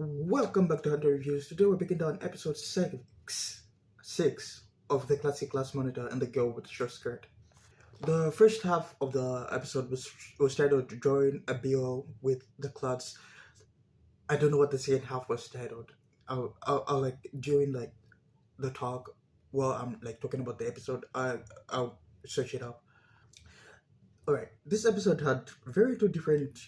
Welcome back to Hunter Reviews. Today we're breaking down episode six of the classic class monitor and the girl with the short skirt. The first half of the episode was titled Drawing a BO with the Klutz. I don't know what the second half was titled. I'll like during like the talk while I'm like talking about the episode, I'll search it up. Alright, this episode had very two different,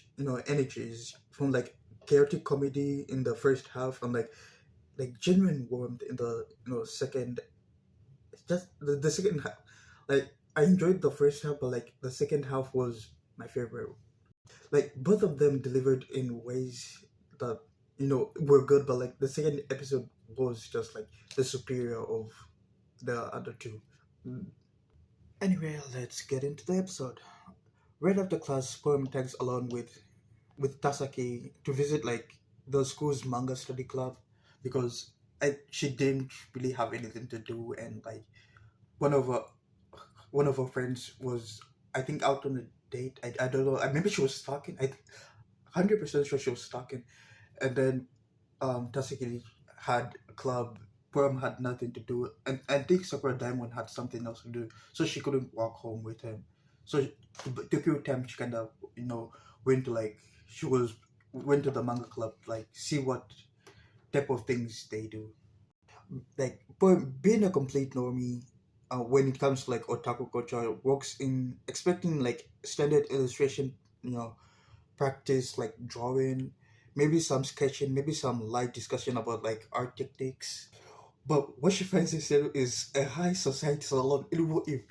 energies from like chaotic comedy in the first half and like genuine warmth in the second. It's just the second half. Like I enjoyed the first half, but like the second half was my favorite. Like both of them delivered in ways that were good, but like the second episode was just like the superior of the other two. Anyway, let's get into the episode. Right after class, Poem tags along with Tasaki to visit like the school's manga study club because she didn't really have anything to do, and like one of her one of her friends was, I think, out on a date. I don't know. Maybe she was stalking. 100% sure she was stalking, and then Tasaki had a club. Poem had nothing to do, and I think Sakura Diamond had something else to do, so she couldn't walk home with him. So to kill time, she kind of went to like she was went to the manga club, like see what type of things they do. Like being a complete normie, when it comes to like otaku culture, works in expecting like standard illustration, you know, practice like drawing, maybe some sketching, maybe some light discussion about like art techniques. But what she finds instead is a high society salon. It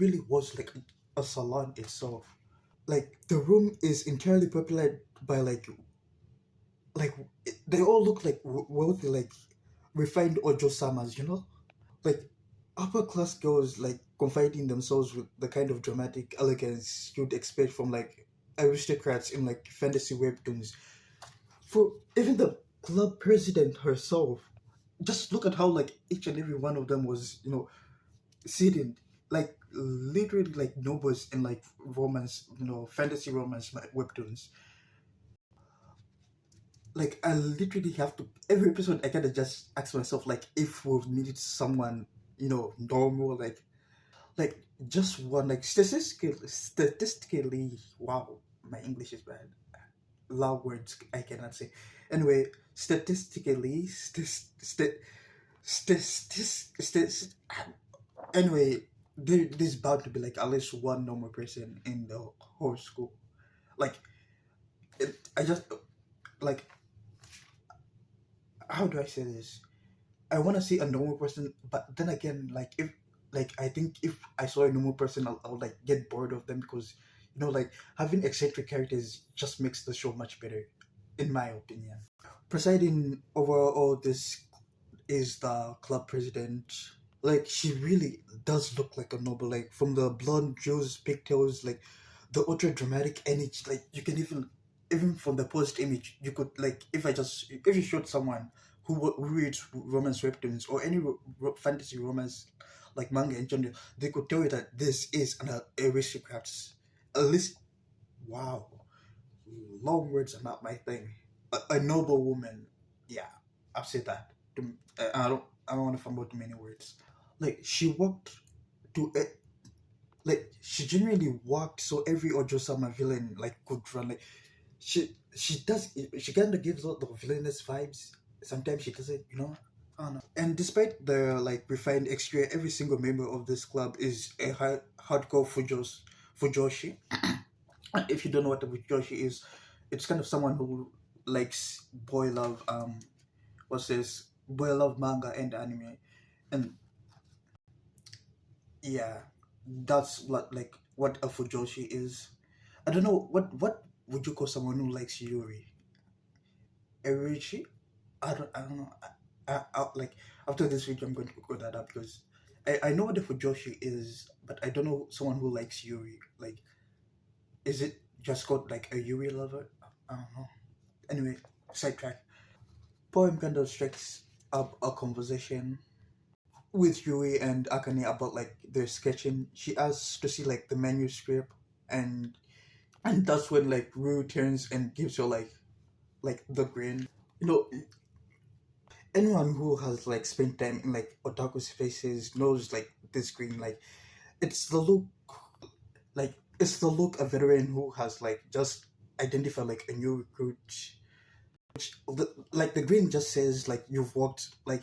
really was like a salon itself. Like the room is entirely populated by like they all look like wealthy, like refined ojo samas, like upper class girls like confiding themselves with the kind of dramatic elegance you'd expect from like aristocrats in like fantasy webtoons. For even the club president herself, just look at how like each and every one of them was sitting like literally like nobles in like romance, fantasy romance webtoons. Like I literally have to every episode I kind of just ask myself like if we've needed someone normal, like just one, like statistically, wow, my English is bad, loud words I cannot say. Anyway, statistically anyway, there's bound to be like at least one normal person in the whole school. Like I just like, how do I say this? I want to see a normal person, but then again, like if like I think if I saw a normal person, I'll like get bored of them because like having eccentric characters just makes the show much better, in my opinion. Presiding over all this is the club president. Like she really does look like a noble, like from the blonde juice pigtails, like the ultra dramatic energy. Like you can even from the post image, you could like if you showed someone who reads romance webtoons or any fantasy romance like manga in general, they could tell you that this is an aristocrat's, at least. Wow, long words are not my thing. A noble woman, yeah, I've said that. I don't want to fumble too many words. Like she walked to it, like she genuinely walked so every Ojo-sama villain like could run. Like she kind of gives out the villainous vibes. Sometimes she doesn't, I don't know. And despite the like refined exterior, every single member of this club is a hardcore Fujoshi. If you don't know what a Fujoshi is, it's kind of someone who likes boy love. What's this? Boy love manga and anime, and yeah, that's what a Fujoshi is. I don't know what would you call someone who likes Yuri? Erichi? I don't know. Like after this video, I'm going to go that up because I know what the Fujoshi is, but I don't know someone who likes Yuri. Like, is it just called like a Yuri lover? I don't know. Anyway, sidetrack. Poem kind of strikes up a conversation with Yui and Akane about like their sketching. She asks to see like the manuscript, and that's when like Rue turns and gives her like the grin. You know, Anyone who has like spent time in like otaku spaces knows like this green, like it's the look, like it's the look a veteran who has like just identified like a new recruit, like the green just says like you've walked like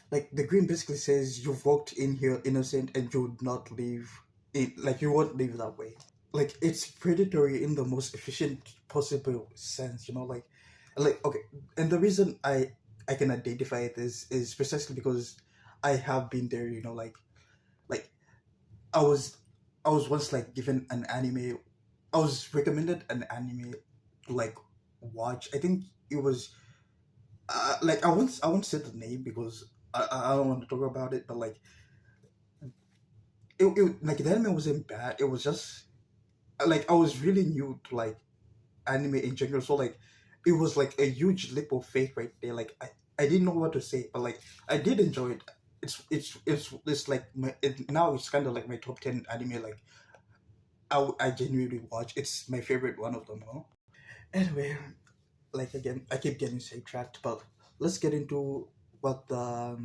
the green basically says you've walked in here innocent and you would not leave it, like you won't leave that way. Like it's predatory in the most efficient possible sense, like okay. And the reason I can identify this is precisely because I have been there, like I was I was once like given an anime. I was recommended an anime to like watch. I think it was like I won't say the name because I don't want to talk about it, but like like the anime wasn't bad. It was just like I was really new to like anime in general, so like it was like a huge leap of faith right there. Like I didn't know what to say, but like I did enjoy it. It's like now it's kind of like my top 10 anime. Like I genuinely watch. It's my favorite one of them all. Anyway, like again, I keep getting sidetracked, but let's get into what the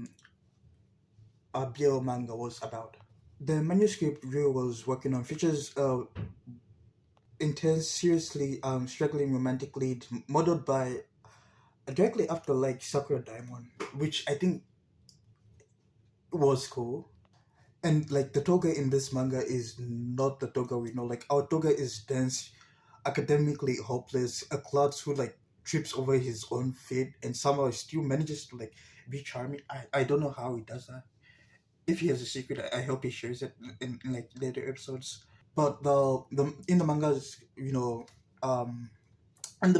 BL manga was about. The manuscript Ryo was working on features intense, seriously struggling romantic lead, modeled by directly after like Sakura Diamond, which I think was cool. And like the toga in this manga is not the toga we know. Like our toga is dense, academically hopeless, a Klutz who like trips over his own fate and somehow still manages to like be charming. I don't know how he does that. If he has a secret, I hope he shares it in like later episodes. But the in the mangas, in the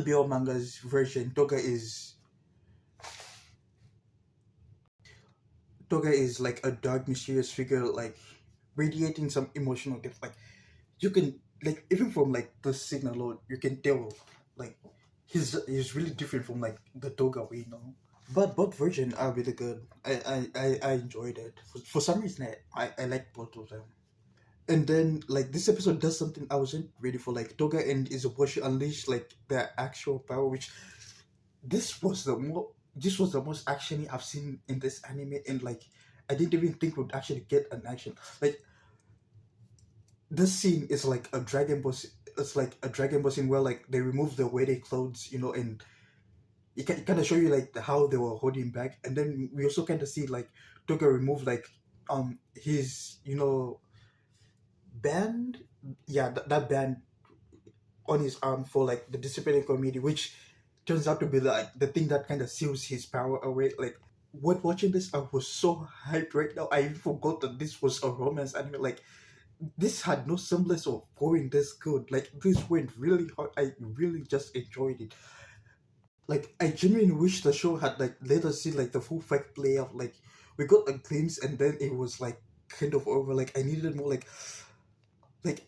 BL mangas version, Toga is like a dark, mysterious figure, like radiating some emotional depth. Like you can like even from like the scene alone, you can tell like he's really different from like the Toga we know. But both versions are really good. I enjoyed it. For some reason, I like both of them. And then like this episode does something I wasn't ready for. Like Toga and Izuboshi unleash like their actual power, which this was the most actiony I've seen in this anime, and like I didn't even think we'd actually get an action. Like this scene is like a Dragon Ball. It's like a Dragon Ball scene where like they remove the wedding clothes, and it kind of show you like how they were holding back, and then we also kind of see like Toga remove like his band, yeah, that band on his arm for like the disciplinary committee, which turns out to be like the thing that kind of seals his power away. Like when watching this, I was so hyped right now. I even forgot that this was a romance anime. Like this had no semblance of going this good. Like this went really hard. I really just enjoyed it. Like I genuinely wish the show had like let us see like the full fight play out. Like we got a glimpse and then it was like kind of over. Like I needed more like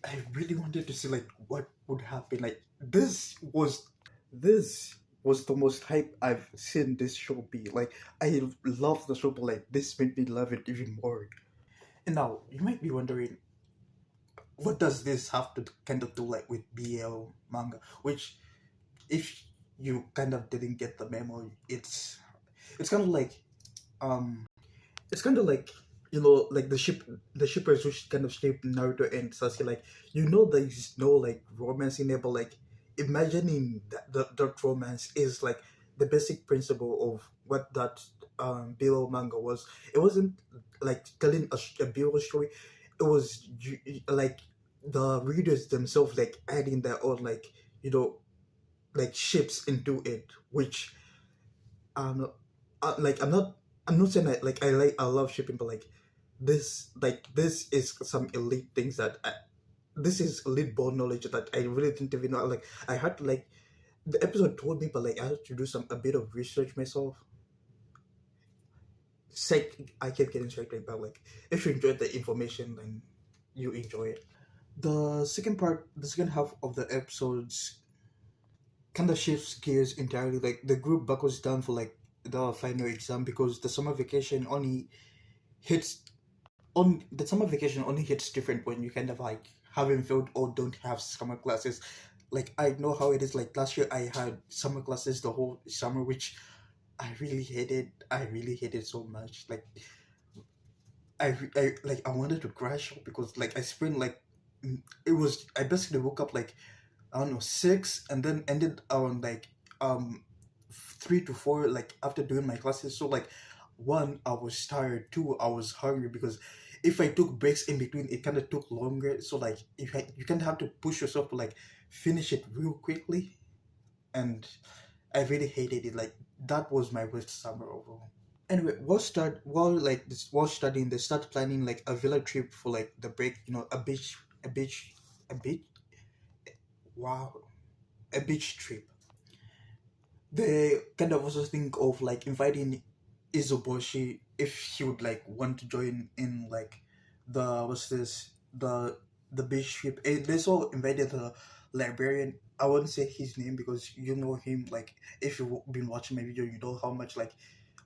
I really wanted to see like what would happen. Like this was the most hype I've seen this show be. Like I love the show, but like this made me love it even more. And now you might be wondering, what does this have to kind of do like with BL manga? Which, if you kind of didn't get the memo, it's kind of like um it's kind of like like the shippers which kind of shape Naruto and Sasuke. Like there's no like romance in there, but like imagining that that romance is like the basic principle of what that BL manga was. It wasn't like telling a BL story. It was like the readers themselves like adding their own like like ships into it, which um like I'm not saying that like I love shipping, but this is some elite things this is elite ball knowledge that I really didn't even know. Like I had to like the episode told me, but like I had to do a bit of research myself. I kept getting sidetracked, but like if you enjoyed the information, then you enjoy it. The second half of the episodes kind of shifts gears entirely. Like the group buckles down for like the final exam because the summer vacation only hits different when you kind of like haven't failed or don't have summer classes. Like I know how it is. Like last year I had summer classes the whole summer, which I really hated so much. Like I wanted to crash because like I spent like it was I basically woke up like I don't know 6 and then ended on like 3 to 4 like after doing my classes. So like one, I was tired. Two, I was hungry because if I took breaks in between, it kind of took longer. So like you kind of have to push yourself to like finish it real quickly, and I really hated it. Like that was my worst summer overall. Anyway, while studying, they start planning like a villa trip for like the break. You know, a beach. Wow, a beach trip. They kind of also think of like inviting Izuboshi if he would like want to join in like the what's this the beach trip. They also invited the librarian. I won't say his name because you know him. Like if you've been watching my video, you know how much like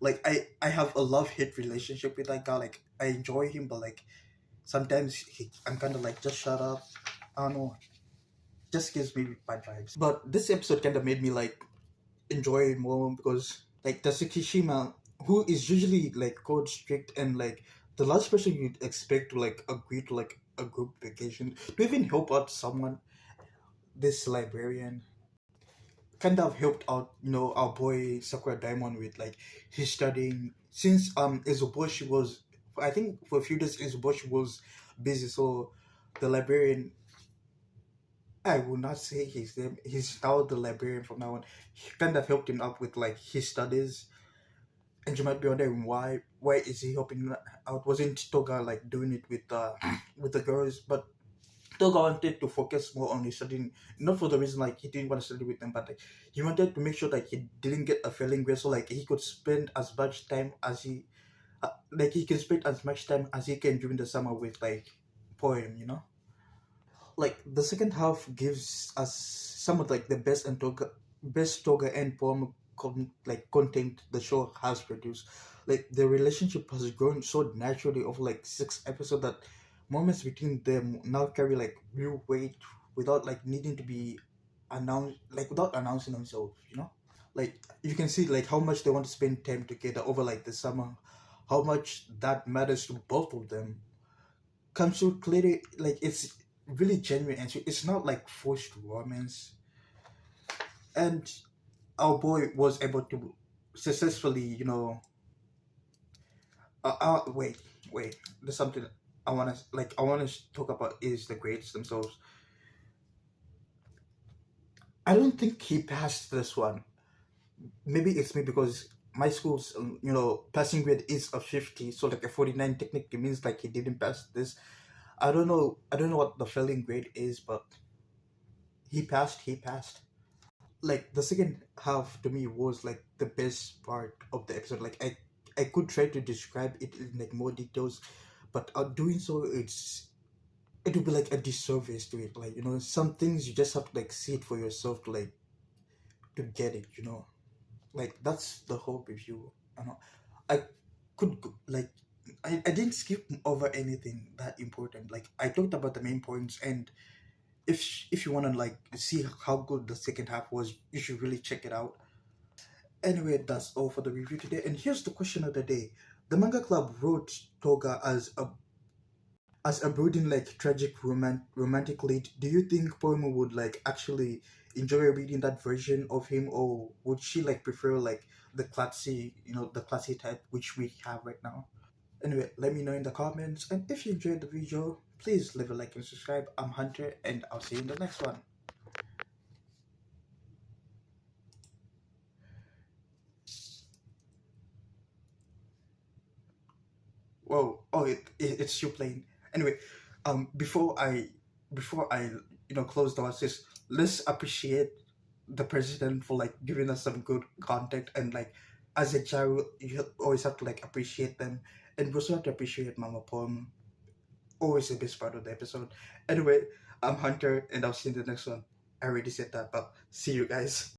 I have a love hate relationship with that guy. Like I enjoy him, but like sometimes I'm kind of like just shut up. I don't know. Just gives me bad vibes. But this episode kind of made me like enjoy it more because like the Tsukishima, who is usually like code strict and like the last person you'd expect to like agree to like a group vacation to even help out someone, this librarian kind of helped out, you know, our boy Sakura Diamond with like his studying since Izuboshi was I think for a few days Izuboshi was busy, so the librarian, I will not say his name. He's now the librarian from now on. He kind of helped him up with like his studies, and you might be wondering why is he helping out? Wasn't Toga like doing it with with the girls? But Toga wanted to focus more on his studying, not for the reason like he didn't want to study with them, but like he wanted to make sure like he didn't get a failing grade, so like he could spend as much time as he can spend as much time as he can during the summer with like poem, you know. Like the second half gives us some of like the best toga and poem like content the show has produced. Like the relationship has grown so naturally over like 6 episodes that moments between them now carry like real weight without like needing to be announced, like without announcing themselves, you know. Like you can see like how much they want to spend time together over like the summer, how much that matters to both of them comes through clearly. Like it's really genuine and it's not like forced romance. And our boy was able to successfully, you know, wait, there's something I want to talk about is the grades themselves. I don't think he passed this one. Maybe it's me because my school's you know passing grade is a 50, so like a 49 technically means like he didn't pass this. I don't know what the failing grade is, but he passed. Like the second half to me was like the best part of the episode. Like I could try to describe it in like more details, but doing so it would be like a disservice to it. Like you know, some things you just have to like see it for yourself to like to get it. You know, like that's the whole review. I know I like I didn't skip over anything that important. Like I talked about the main points, and if you want to like see how good the second half was, you should really check it out. Anyway, that's all for the review today. And here's the question of the day: the manga club wrote Toga as a brooding like tragic romantic lead. Do you think Poemo would like actually enjoy reading that version of him, or would she like prefer like the Klutzy, you know, the classy type which we have right now? Anyway, let me know in the comments, and if you enjoyed the video, please leave a like and subscribe. I'm Hunter, and I'll see you in the next one. Whoa! Oh, it's you playing. Anyway, before I you know close the just let's appreciate the president for like giving us some good content, and like as a child you always have to like appreciate them, and we also have to appreciate Mama Pom. Always the best part of the episode. Anyway, I'm Hunter, and I'll see you in the next one. I already said that, but see you guys.